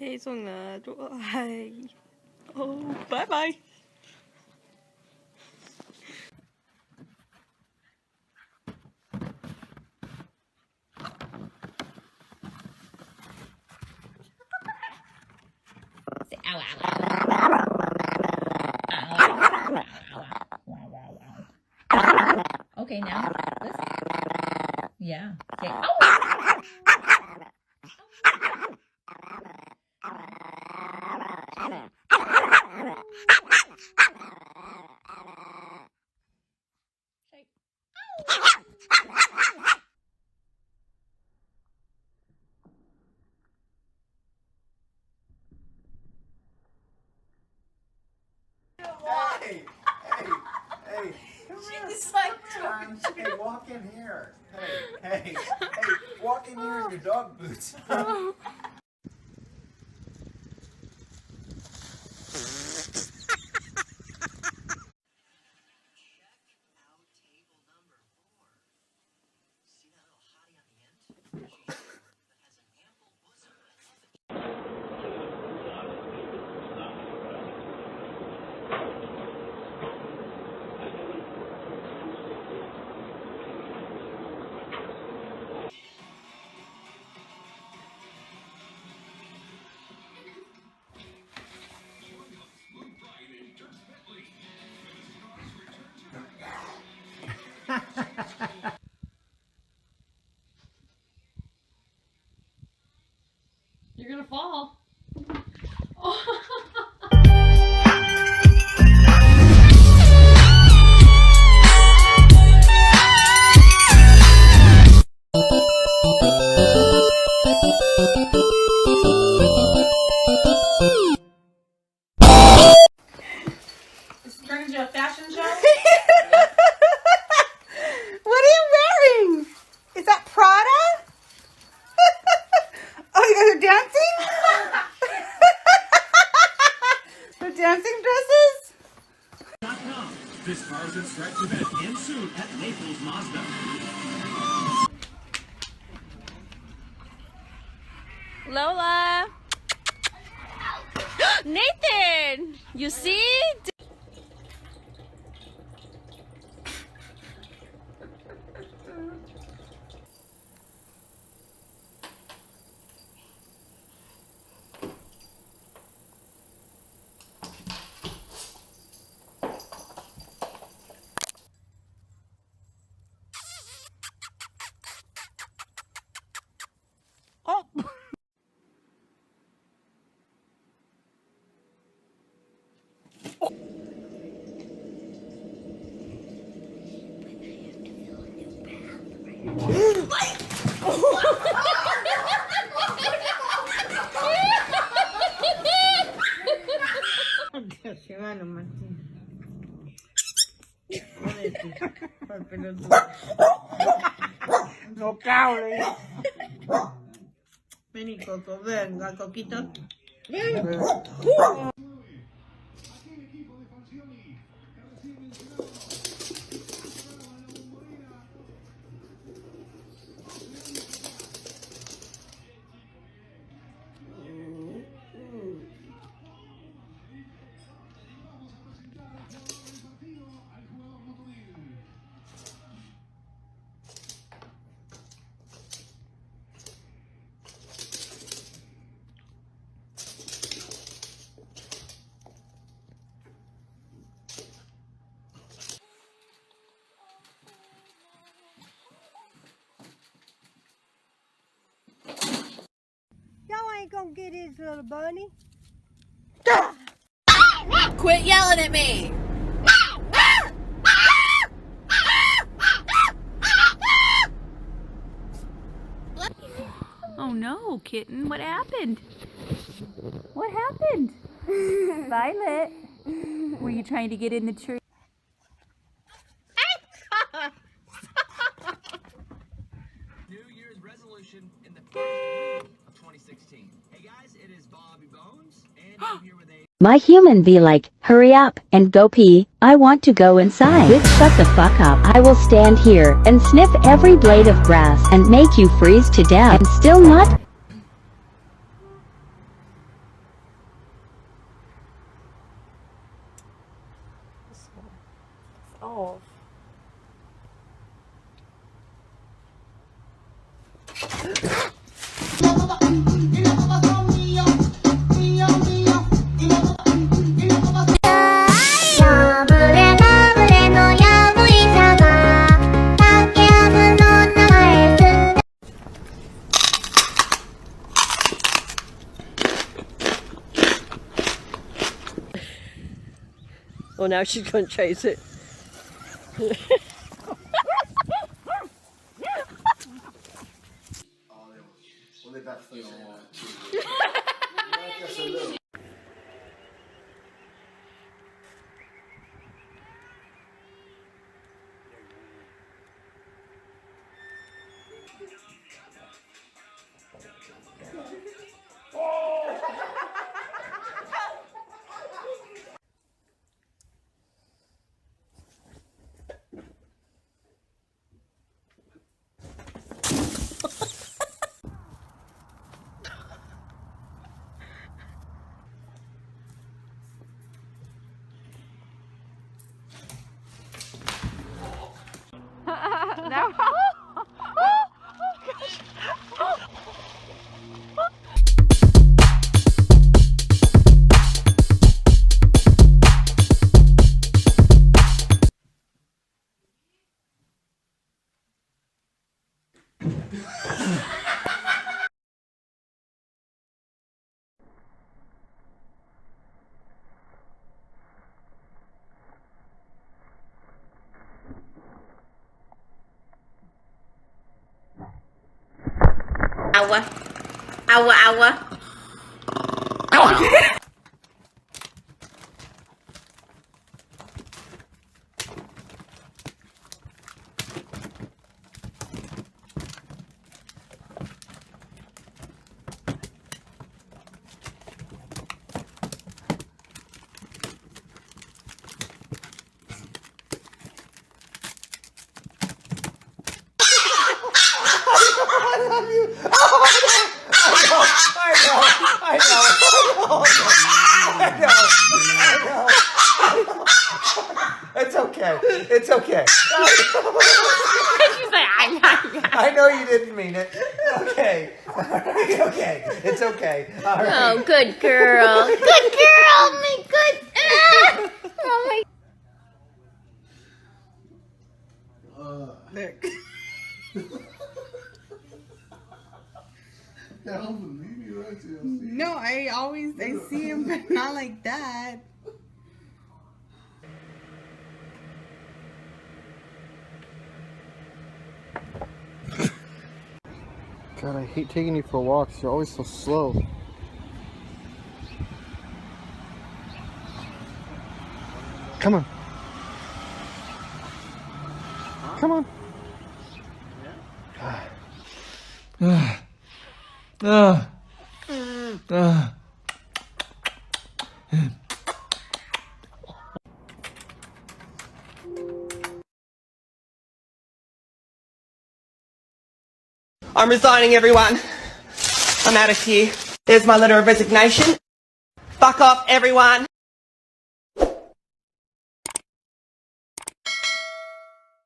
혜성아 좋아해. 바이바이. Okay, now listen. Yeah. Say, oh. Hey, come here. She's like, Hey, walk in here. Hey, walk in here in your dog boots. you're gonna fall. This turned into a fashion show. What are you wearing? Is that Prada? Oh, you guys are dancing? The dancing dresses? This Cars and Stripes event ends soon at Naples Mazda. Lola. Nathan, you see? Oh. No cables. Vení, Coco, venga, Coquito. Y'all ain't gonna get his little bunny. Quit yelling at me. Oh no, kitten, what happened? What happened? Violet, were you trying to get in the tree? New Year's resolution in the first week of 2016. Hey guys, it is Bobby Bones, and I'm here with a... My human be like, hurry up and go pee, I want to go inside. Bitch, shut the fuck up. I will stand here and sniff every blade of grass and make you freeze to death and still not Oh, now she's going to chase it. No. Aua. Aua, aua. It's okay. It's okay. She's like, I know you didn't mean it. Okay. Okay. It's okay. All right. oh, good girl. Good girl. My good. Oh my. No, I see him, but not like that. God, I hate taking you for walks. You're always so slow. Come on. Come on. I'm resigning, everyone. I'm out of here. There's my letter of resignation. Fuck off, everyone.